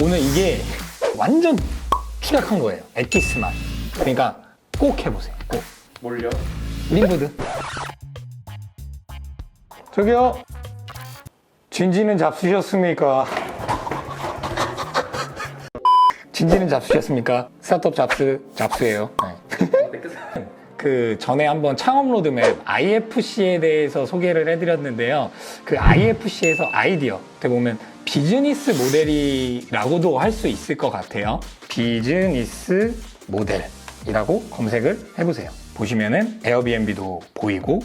오늘 이게 완전 투약한 거예요. 엑기스만. 그러니까 꼭 해보세요. 꼭. 뭘요? 림보드. 저기요. 진지는 잡수셨습니까? 진지는 잡수셨습니까? 스타트업 잡수예요. 네. 그 전에 한번 창업 로드맵 IFC에 대해서 소개를 해드렸는데요. 그 IFC에서 아이디어, 어떻게 보면 비즈니스 모델이라고도 할 수 있을 것 같아요. 비즈니스 모델이라고 검색을 해보세요. 보시면은 에어비앤비도 보이고,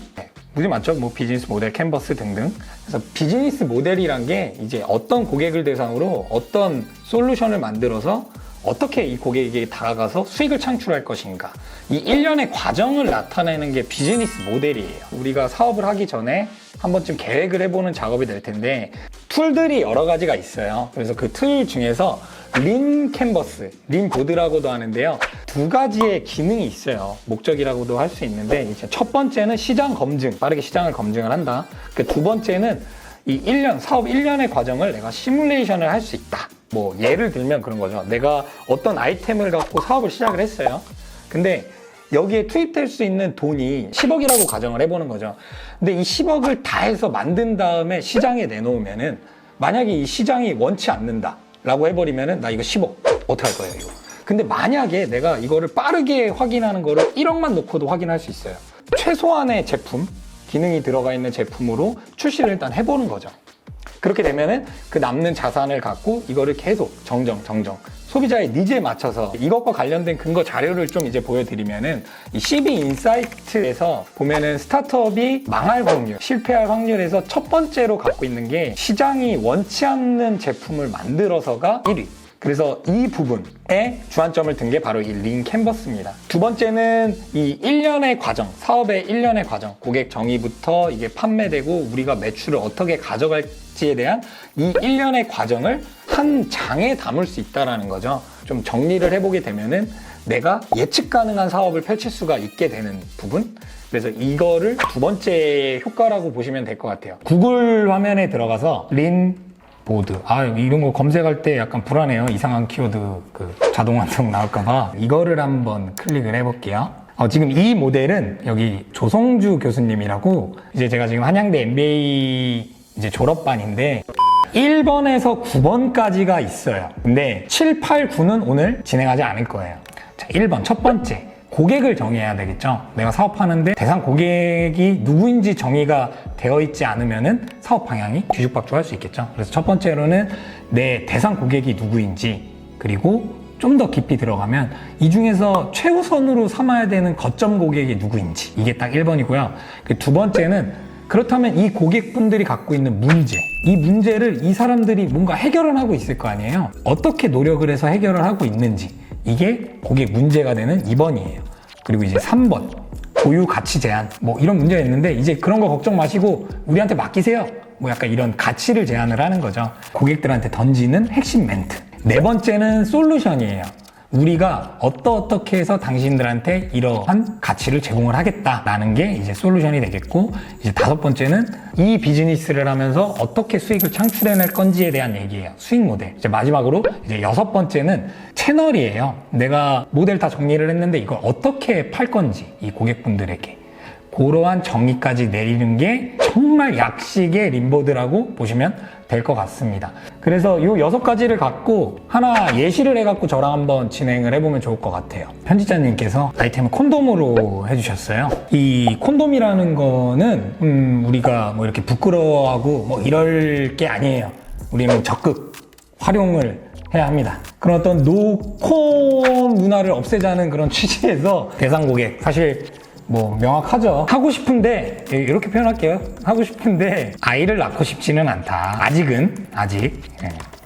무지 많죠? 뭐 비즈니스 모델, 캔버스 등등. 그래서 비즈니스 모델이란 게 이제 어떤 고객을 대상으로 어떤 솔루션을 만들어서 어떻게 이 고객에게 다가가서 수익을 창출할 것인가, 이 일련의 과정을 나타내는 게 비즈니스 모델이에요. 우리가 사업을 하기 전에 한 번쯤 계획을 해보는 작업이 될 텐데, 툴들이 여러 가지가 있어요. 그래서 그 툴 중에서 린 캔버스, 린 보드라고도 하는데요. 두 가지의 기능이 있어요. 목적이라고도 할 수 있는데, 이제 첫 번째는 시장 검증, 빠르게 시장을 검증을 한다. 그 두 번째는 이 사업 1년의 과정을 내가 시뮬레이션을 할 수 있다. 뭐 예를 들면 그런 거죠. 내가 어떤 아이템을 갖고 사업을 시작을 했어요. 근데 여기에 투입될 수 있는 돈이 10억이라고 가정을 해보는 거죠. 근데 이 10억을 다 해서 만든 다음에 시장에 내놓으면은, 만약에 이 시장이 원치 않는다 라고 해버리면은, 나 이거 10억 어떻게 할 거예요, 이거? 근데 만약에 내가 이거를 빠르게 확인하는 거를 1억만 놓고도 확인할 수 있어요. 최소한의 제품, 기능이 들어가 있는 제품으로 출시를 일단 해보는 거죠. 그렇게 되면은 그 남는 자산을 갖고 이거를 계속 정정 소비자의 니즈에 맞춰서, 이것과 관련된 근거 자료를 좀 이제 보여드리면은, 이 CB 인사이트에서 보면은 스타트업이 망할 확률, 실패할 확률에서 첫 번째로 갖고 있는 게 시장이 원치 않는 제품을 만들어서가 1위. 그래서 이 부분에 주안점을 든 게 바로 이 린 캔버스입니다. 두 번째는 이 1년의 과정, 사업의 1년의 과정, 고객 정의부터 이게 판매되고 우리가 매출을 어떻게 가져갈지에 대한 이 1년의 과정을 한 장에 담을 수 있다는 거죠. 좀 정리를 해보게 되면은 내가 예측 가능한 사업을 펼칠 수가 있게 되는 부분. 그래서 이거를 두 번째 효과라고 보시면 될 것 같아요. 구글 화면에 들어가서 린 보드. 이런 거 검색할 때 약간 불안해요. 이상한 키워드 자동 완성 나올까봐. 이거를 한번 클릭을 해볼게요. 지금 이 모델은 여기 조성주 교수님이라고, 이제 제가 지금 한양대 MBA 이제 졸업반인데 1번에서 9번까지가 있어요. 근데 7, 8, 9는 오늘 진행하지 않을 거예요. 자, 1번 첫 번째. 고객을 정해야 되겠죠. 내가 사업하는데 대상 고객이 누구인지 정의가 되어 있지 않으면은 사업 방향이 뒤죽박죽할 수 있겠죠. 그래서 첫 번째로는 내 대상 고객이 누구인지, 그리고 좀 더 깊이 들어가면 이 중에서 최우선으로 삼아야 되는 거점 고객이 누구인지, 이게 딱 1번이고요. 두 번째는, 그렇다면 이 고객분들이 갖고 있는 문제, 이 문제를 이 사람들이 뭔가 해결을 하고 있을 거 아니에요. 어떻게 노력을 해서 해결을 하고 있는지, 이게 고객 문제가 되는 2번이에요. 그리고 이제 3번, 보유 가치 제한, 뭐 이런 문제가 있는데, 이제 그런 거 걱정 마시고 우리한테 맡기세요. 뭐 약간 이런 가치를 제안을 하는 거죠. 고객들한테 던지는 핵심 멘트. 네 번째는 솔루션이에요. 우리가 어떻게 해서 당신들한테 이러한 가치를 제공을 하겠다라는 게 이제 솔루션이 되겠고, 이제 다섯 번째는 이 비즈니스를 하면서 어떻게 수익을 창출해낼 건지에 대한 얘기예요. 수익 모델. 이제 마지막으로 이제 여섯 번째는 채널이에요. 내가 모델 다 정리를 했는데 이걸 어떻게 팔 건지, 이 고객분들에게. 그러한 정의까지 내리는 게 정말 약식의 림보드라고 보시면 될 것 같습니다. 그래서 이 6가지를 갖고 하나 예시를 해갖고 저랑 한번 진행을 해보면 좋을 것 같아요. 편집자님께서 아이템을 콘돔으로 해주셨어요. 이 콘돔이라는 거는 우리가 뭐 이렇게 부끄러워하고 뭐 이럴 게 아니에요. 우리는 적극 활용을 해야 합니다. 그런 어떤 노콘 문화를 없애자는 그런 취지에서 대상 고객, 사실 뭐 명확하죠. 하고 싶은데, 이렇게 표현할게요. 하고 싶은데 아이를 낳고 싶지는 않다. 아직.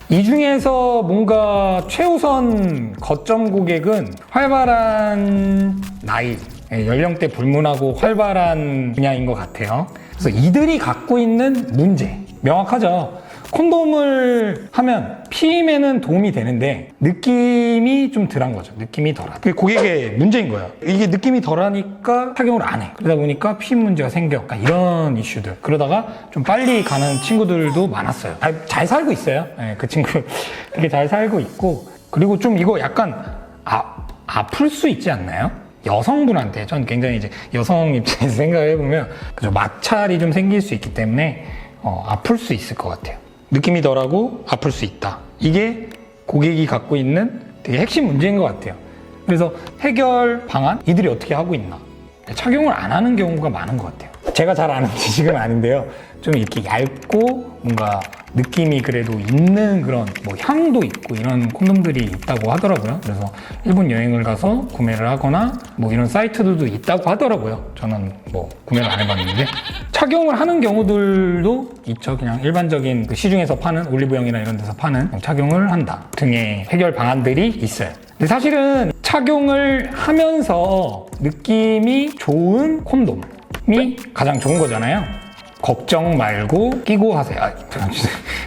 이 중에서 뭔가 최우선 거점 고객은 활발한 나이, 연령대 불문하고 활발한 분야인 것 같아요. 그래서 이들이 갖고 있는 문제 명확하죠. 콘돔을 하면 피임에는 도움이 되는데 느낌이 좀 덜한 거죠. 느낌이 덜하다. 그게 고객의 문제인 거예요. 이게 느낌이 덜하니까 착용을 안 해. 그러다 보니까 피임 문제가 생겨. 약간 이런 이슈들. 그러다가 좀 빨리 가는 친구들도 많았어요. 잘 살고 있어요. 네, 그 친구 되게 잘 살고 있고. 그리고 좀 이거 약간 아플 수 있지 않나요? 여성분한테 전 굉장히 이제 여성 입장에서 생각을 해보면 그죠, 마찰이 좀 생길 수 있기 때문에 아플 수 있을 것 같아요. 느낌이 덜하고 아플 수 있다. 이게 고객이 갖고 있는 되게 핵심 문제인 것 같아요. 그래서 해결 방안 이들이 어떻게 하고 있나, 착용을 안 하는 경우가 많은 것 같아요. 제가 잘 아는 지식은 아닌데요. 좀 이렇게 얇고 뭔가 느낌이 그래도 있는 그런 뭐 향도 있고 이런 콘돔들이 있다고 하더라고요. 그래서 일본 여행을 가서 구매를 하거나 뭐 이런 사이트들도 있다고 하더라고요. 저는 뭐 구매를 안 해봤는데 착용을 하는 경우들도 있죠. 그냥 일반적인 그 시중에서 파는 올리브영이나 이런 데서 파는 착용을 한다 등의 해결 방안들이 있어요. 근데 사실은 착용을 하면서 느낌이 좋은 콘돔이 가장 좋은 거잖아요. 걱정 말고 끼고 하세요.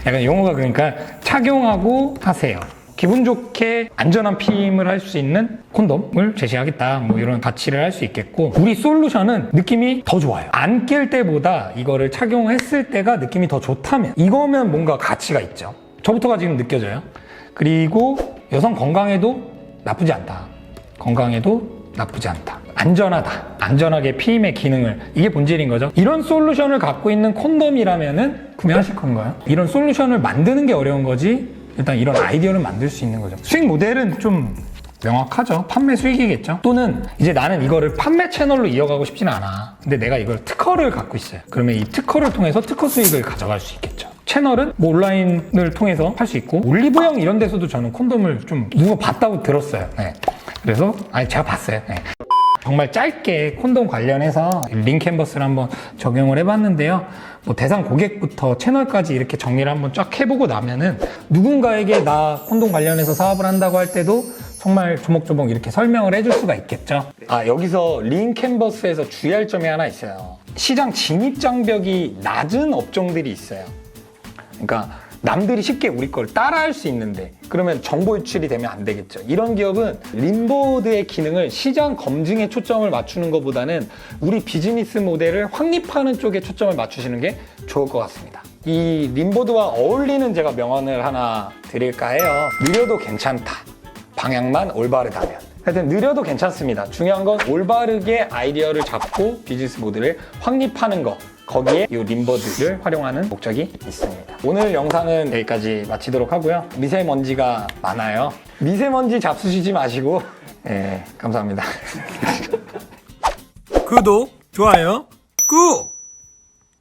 약간 용어가 그러니까 착용하고 하세요. 기분 좋게 안전한 피임을 할 수 있는 콘돔을 제시하겠다. 뭐 이런 가치를 할 수 있겠고, 우리 솔루션은 느낌이 더 좋아요. 안 낄 때보다 이거를 착용했을 때가 느낌이 더 좋다면 이거면 뭔가 가치가 있죠. 저부터가 지금 느껴져요. 그리고 여성 건강에도 나쁘지 않다. 건강에도 나쁘지 않다. 안전하다. 안전하게 피임의 기능을, 이게 본질인 거죠. 이런 솔루션을 갖고 있는 콘돔이라면은 구매하실 건가요? 이런 솔루션을 만드는 게 어려운 거지, 일단 이런 아이디어를 만들 수 있는 거죠. 수익 모델은 좀 명확하죠. 판매 수익이겠죠. 또는 이제 나는 이거를 판매 채널로 이어가고 싶지는 않아. 근데 내가 이걸 특허를 갖고 있어요. 그러면 이 특허를 통해서 특허 수익을 가져갈 수 있겠죠. 채널은 뭐 온라인을 통해서 할 수 있고, 올리브영 이런 데서도 저는 콘돔을 좀 누가 봤다고 들었어요. 네. 그래서 제가 봤어요. 네. 정말 짧게 콘돔 관련해서 링캔버스를 한번 적용을 해봤는데요. 뭐 대상 고객부터 채널까지 이렇게 정리를 한번 쫙 해보고 나면은 누군가에게 나 콘돔 관련해서 사업을 한다고 할 때도 정말 조목조목 이렇게 설명을 해줄 수가 있겠죠. 여기서 링캔버스에서 주의할 점이 하나 있어요. 시장 진입 장벽이 낮은 업종들이 있어요. 그러니까 남들이 쉽게 우리 걸 따라할 수 있는데 그러면 정보 유출이 되면 안 되겠죠. 이런 기업은 림보드의 기능을 시장 검증에 초점을 맞추는 것보다는 우리 비즈니스 모델을 확립하는 쪽에 초점을 맞추시는 게 좋을 것 같습니다. 이 림보드와 어울리는 제가 명언을 하나 드릴까 해요. 느려도 괜찮다. 방향만 올바르다면. 하여튼 느려도 괜찮습니다. 중요한 건 올바르게 아이디어를 잡고 비즈니스 모델을 확립하는 거. 거기에 이 림보드를 활용하는 목적이 있습니다. 오늘 영상은 여기까지 마치도록 하고요. 미세먼지가 많아요. 미세먼지 잡수시지 마시고, 감사합니다. 구독, 좋아요, 꾹!